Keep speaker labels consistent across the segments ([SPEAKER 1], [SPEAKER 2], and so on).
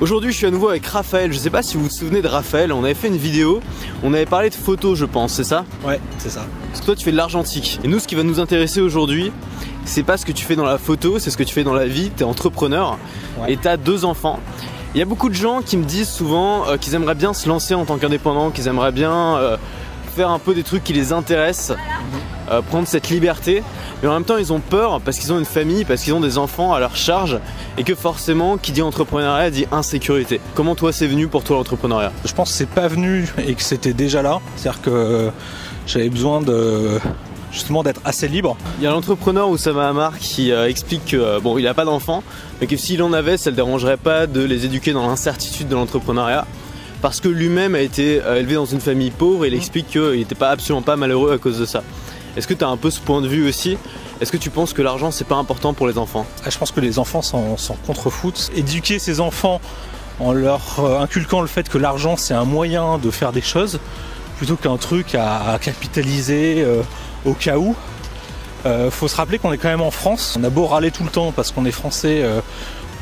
[SPEAKER 1] Aujourd'hui je suis à nouveau avec Raphaël, je sais pas si vous vous souvenez de Raphaël, on avait fait une vidéo, on avait parlé de photos je pense, c'est ça?
[SPEAKER 2] Ouais, c'est ça.
[SPEAKER 1] Parce que toi tu fais de l'argentique. Et nous ce qui va nous intéresser aujourd'hui, c'est pas ce que tu fais dans la photo, c'est ce que tu fais dans la vie, t'es entrepreneur et t'as 2 enfants. Il y a beaucoup de gens qui me disent souvent qu'ils aimeraient bien se lancer en tant qu'indépendant, qu'ils aimeraient bien faire un peu des trucs qui les intéressent, prendre cette liberté. Mais en même temps ils ont peur parce qu'ils ont une famille, parce qu'ils ont des enfants à leur charge et que forcément qui dit entrepreneuriat dit insécurité. Comment toi c'est venu pour toi l'entrepreneuriat?
[SPEAKER 2] Je pense que c'est pas venu et que c'était déjà là. C'est-à-dire que j'avais besoin justement d'être assez libre.
[SPEAKER 1] Il y a l'entrepreneur Oussama Ammar qui explique que bon il a pas d'enfants mais que s'il en avait ça le dérangerait pas de les éduquer dans l'incertitude de l'entrepreneuriat parce que lui-même a été élevé dans une famille pauvre et il explique qu'il n'était absolument pas malheureux à cause de ça. Est-ce que tu as un peu ce point de vue aussi? Est-ce que tu penses que l'argent c'est pas important pour les enfants?
[SPEAKER 2] Je pense que les enfants s'en contrefoutent. Éduquer ces enfants en leur inculquant le fait que l'argent c'est un moyen de faire des choses plutôt qu'un truc à capitaliser au cas où. Faut se rappeler qu'on est quand même en France. On a beau râler tout le temps parce qu'on est français,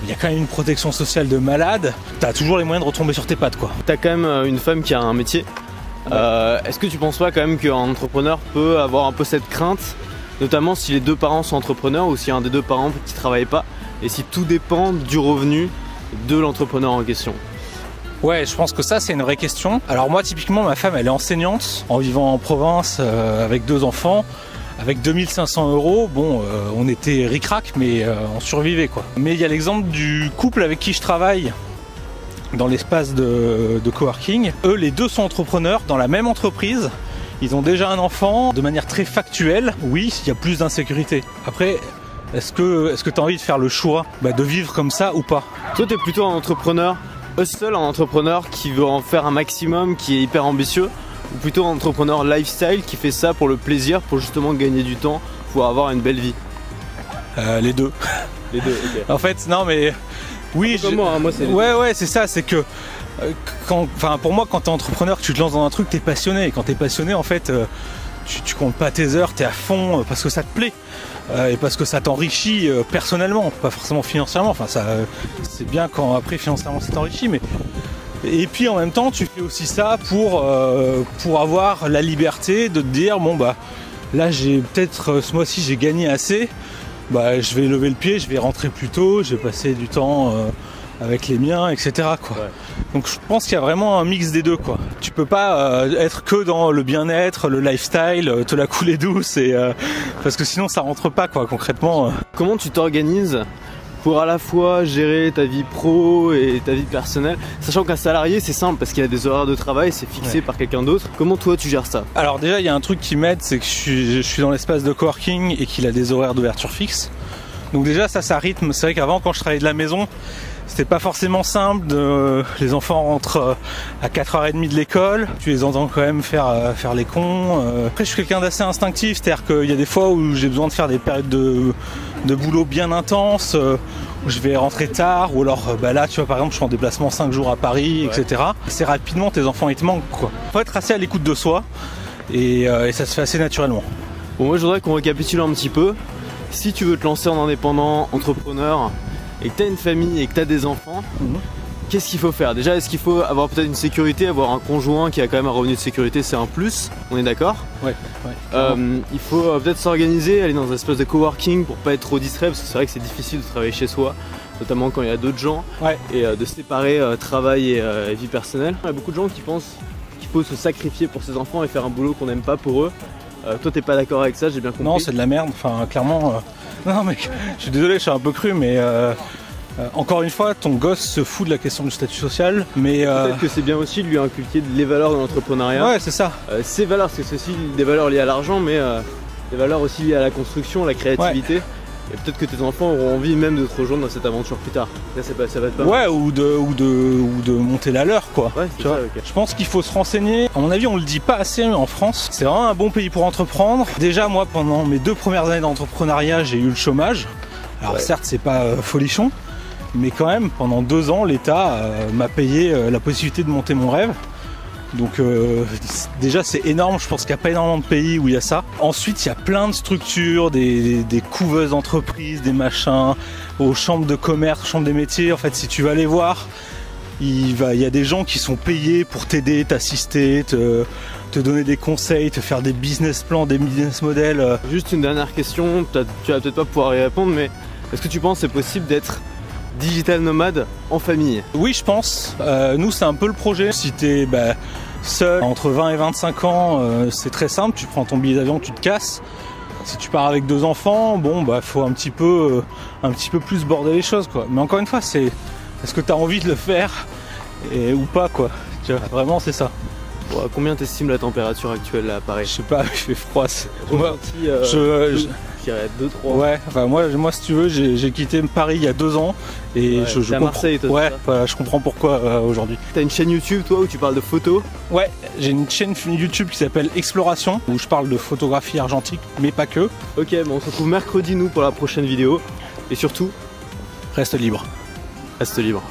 [SPEAKER 2] il y a quand même une protection sociale de malade. T'as toujours les moyens de retomber sur tes pattes quoi.
[SPEAKER 1] T'as quand même une femme qui a un métier. Est-ce que tu penses pas quand même qu'un entrepreneur peut avoir un peu cette crainte, notamment si les 2 parents sont entrepreneurs ou s'il y a un des 2 parents qui travaille pas et si tout dépend du revenu de l'entrepreneur en question?
[SPEAKER 2] Ouais, je pense que ça c'est une vraie question. Alors moi typiquement ma femme elle est enseignante en vivant en province avec 2 enfants. Avec 2500 €, bon, on était ric-rac, mais on survivait quoi. Mais il y a l'exemple du couple avec qui je travaille dans l'espace de coworking. Eux, les 2 sont entrepreneurs dans la même entreprise. Ils ont déjà un enfant. De manière très factuelle, oui, il y a plus d'insécurité. Après, est-ce que tu as envie de faire le choix de vivre comme ça ou pas?
[SPEAKER 1] Toi, tu es plutôt un entrepreneur hustle, un entrepreneur qui veut en faire un maximum, qui est hyper ambitieux, ou plutôt un entrepreneur lifestyle qui fait ça pour le plaisir, pour justement gagner du temps, pour avoir une belle vie?
[SPEAKER 2] Les deux.
[SPEAKER 1] Les deux, ok.
[SPEAKER 2] En fait, non mais... Oui,
[SPEAKER 1] moi c'est...
[SPEAKER 2] Ouais, c'est ça, c'est que... pour moi, quand t'es entrepreneur, que tu te lances dans un truc, t'es passionné. Et quand t'es passionné, en fait, tu comptes pas tes heures, t'es à fond parce que ça te plaît. Et parce que ça t'enrichit personnellement, pas forcément financièrement. Enfin, ça, c'est bien quand après, financièrement, ça t'enrichit, mais... Et puis en même temps tu fais aussi ça pour avoir la liberté de te dire bon bah là j'ai peut-être ce mois-ci j'ai gagné assez, bah je vais lever le pied, je vais rentrer plus tôt, je vais passer du temps avec les miens, etc. quoi. Ouais. Donc je pense qu'il y a vraiment un mix des deux quoi. Tu peux pas être que dans le bien-être, le lifestyle, te la couler douce et parce que sinon ça rentre pas quoi concrètement.
[SPEAKER 1] Comment tu t'organises pour à la fois gérer ta vie pro et ta vie personnelle, sachant qu'un salarié c'est simple parce qu'il a des horaires de travail, c'est fixé par quelqu'un d'autre. Comment toi tu gères ça?
[SPEAKER 2] Alors déjà il y a un truc qui m'aide, c'est que je suis dans l'espace de coworking et qu'il a des horaires d'ouverture fixes. Donc déjà ça rythme. C'est vrai qu'avant quand je travaillais de la maison, c'était pas forcément simple. Les enfants rentrent à 4h30 de l'école, tu les entends quand même faire les cons. Après je suis quelqu'un d'assez instinctif, c'est-à-dire qu'il y a des fois où j'ai besoin de faire des périodes de boulot bien intenses, où je vais rentrer tard, ou alors là tu vois par exemple je suis en déplacement 5 jours à Paris, etc. Assez rapidement tes enfants ils te manquent quoi. Faut être assez à l'écoute de soi et ça se fait assez naturellement.
[SPEAKER 1] Bon moi je voudrais qu'on récapitule un petit peu. Si tu veux te lancer en indépendant, entrepreneur, et que tu as une famille et que tu as des enfants, qu'est-ce qu'il faut faire? Déjà, est-ce qu'il faut avoir peut-être une sécurité, avoir un conjoint qui a quand même un revenu de sécurité, c'est un plus, on est d'accord?
[SPEAKER 2] Ouais.
[SPEAKER 1] Il faut peut-être s'organiser, aller dans un espace de coworking pour pas être trop distrait, parce que c'est vrai que c'est difficile de travailler chez soi, notamment quand il y a d'autres gens, et de séparer travail et vie personnelle. Il y a beaucoup de gens qui pensent qu'il faut se sacrifier pour ses enfants et faire un boulot qu'on n'aime pas pour eux. Toi t'es pas d'accord avec ça, j'ai bien compris.
[SPEAKER 2] Non, c'est de la merde, enfin clairement... Non mais je suis désolé, je suis un peu cru, mais encore une fois, ton gosse se fout de la question du statut social, mais...
[SPEAKER 1] Peut-être que c'est bien aussi de lui inculquer les valeurs de l'entrepreneuriat.
[SPEAKER 2] Ouais, c'est ça.
[SPEAKER 1] Ces valeurs, parce que c'est aussi des valeurs liées à l'argent, mais des valeurs aussi liées à la construction, à la créativité. Ouais. Et peut-être que tes enfants auront envie même de te rejoindre dans cette aventure plus tard. Là, ça va être pas
[SPEAKER 2] mal. Ouais, ou de monter la leur, quoi.
[SPEAKER 1] Ouais,
[SPEAKER 2] tu vois. Okay. Je pense qu'il faut se renseigner. À mon avis, on le dit pas assez en France. C'est vraiment un bon pays pour entreprendre. Déjà, moi, pendant mes 2 premières années d'entrepreneuriat, j'ai eu le chômage. Alors certes, c'est pas folichon, mais quand même, pendant 2 ans, l'État m'a payé la possibilité de monter mon rêve. Donc déjà c'est énorme, je pense qu'il n'y a pas énormément de pays où il y a ça. Ensuite il y a plein de structures, des couveuses d'entreprises, des machins, aux chambres de commerce, chambres des métiers. En fait si tu vas les voir, il y a des gens qui sont payés pour t'aider, t'assister, te donner des conseils, te faire des business plans, des business models.
[SPEAKER 1] Juste une dernière question, tu vas peut-être pas pouvoir y répondre, mais est-ce que tu penses que c'est possible d'être digital nomade en famille?
[SPEAKER 2] Oui, je pense. Nous, c'est un peu le projet. Si t'es seul, entre 20 et 25 ans, c'est très simple. Tu prends ton billet d'avion, tu te casses. Si tu pars avec 2 enfants, bon, faut un petit peu plus border les choses, quoi. Mais encore une fois, est-ce que tu as envie de le faire ou pas, quoi. Tu vois, vraiment, c'est ça.
[SPEAKER 1] Bon, combien t'estimes la température actuelle là à Paris?
[SPEAKER 2] Je sais pas, il fait froid.
[SPEAKER 1] Moi, je dirais 2-3.
[SPEAKER 2] Ouais, enfin moi si tu veux, j'ai quitté Paris il y a 2 ans et je
[SPEAKER 1] à Marseille, toi,
[SPEAKER 2] ouais, voilà, je comprends pourquoi aujourd'hui.
[SPEAKER 1] T'as une chaîne YouTube toi où tu parles de photos?
[SPEAKER 2] Ouais, j'ai une chaîne YouTube qui s'appelle Exploration où je parle de photographie argentique, mais pas que.
[SPEAKER 1] Ok, bon, on se retrouve mercredi nous pour la prochaine vidéo et surtout,
[SPEAKER 2] reste libre.
[SPEAKER 1] Reste libre.